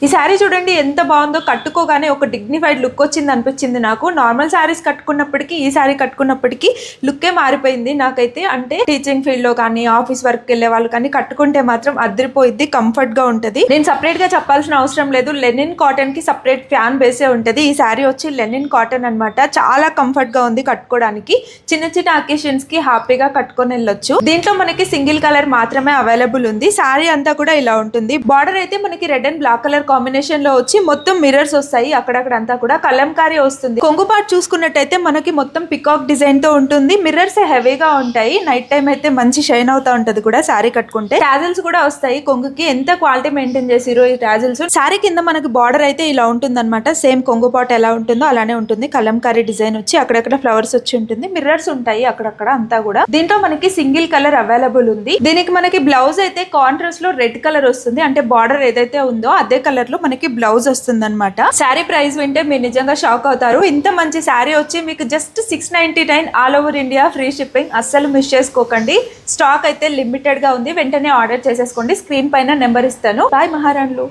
ఈ శారీ చూడండి ఎంత బాగుందో, కట్టుకోగానే ఒక డిగ్నిఫైడ్ లుక్ వచ్చింది అనిపించింది నాకు. నార్మల్ శారీస్ కట్టుకున్నప్పటికీ ఈ శారీ కట్టుకున్నప్పటికీ లుక్కే మారిపోయింది నాకైతే. అంటే టీచింగ్ ఫీల్డ్ లో కానీ ఆఫీస్ వర్క్ వెళ్ళే వాళ్ళు కానీ కట్టుకుంటే మాత్రం అదిరిపోయిద్ది, కంఫర్ట్ గా ఉంటది. నేను సపరేట్ గా చెప్పాల్సిన అవసరం లేదు, లెనిన్ కాటన్ కి సపరేట్ ఫ్యాన్ బేసే ఉంటది. ఈ శారీ వచ్చి లెనిన్ కాటన్ అన్నమాట. చాలా కంఫర్ట్ గా ఉంది కట్టుకోవడానికి. చిన్న చిన్న అకేషన్స్ కి హ్యాపీగా కట్టుకొని వెళ్ళొచ్చు. దీంట్లో మనకి సింగిల్ కలర్ మాత్రమే అవైలబుల్ ఉంది. శారీ అంతా కూడా ఇలా ఉంటుంది. బార్డర్ అయితే మనకి red and black colour combination లో వచ్చి మొత్తం మిర్రర్స్ వస్తాయి. అక్కడక్కడ అంతా కూడా కలంకారీ వస్తుంది. కొంగు పార్ట్ చూసుకున్నట్టయితే మనకి మొత్తం పికాక్ డిజైన్ తో ఉంటుంది. మిర్రర్స్ హెవీగా ఉంటాయి. నైట్ టైం అయితే మంచి షైన్ అవుతా ఉంటది కూడా శారీ కట్టుకుంటే. టాజిల్స్ కూడా వస్తాయి కొంగుకి. ఎంత క్వాలిటీ మెయింటైన్ చేసిరో ఈ టాజిల్స్. శారీ కింద మనకి బార్డర్ అయితే ఇలా ఉంటుంది అనమాట. సేమ్ కొంగు పార్ట్ ఎలా ఉంటుందో అలానే ఉంటుంది. కలంకారీ డిజైన్ వచ్చి అక్కడక్కడ ఫ్లవర్స్ వచ్చి ఉంటుంది. మిర్రర్స్ ఉంటాయి అక్కడక్కడ అంతా కూడా. దీంట్లో మనకి సింగిల్ కలర్ అవైలబుల్ ఉంది. దీనికి మనకి బ్లౌజ్ అయితే కాంట్రాస్ట్ లో రెడ్ కలర్ వస్తుంది. అంటే బార్డర్ ఏదైతే ఉందో అదే కలర్ లో మనకి బ్లౌజ్ వస్తుంది అనమాట. శారీ ప్రైస్ వింటే మీరు నిజంగా షాక్ అవుతారు. ఇంత మంచి శారీ వచ్చి మీకు just 699 all over India free shipping. అస్సలు మిస్ చేసుకోకండి. స్టాక్ అయితే లిమిటెడ్ గా ఉంది. వెంటనే ఆర్డర్ చేసేసుకోండి. స్క్రీన్ పైన నెంబర్ ఇస్తాను. బాయ్ మహారాణులు.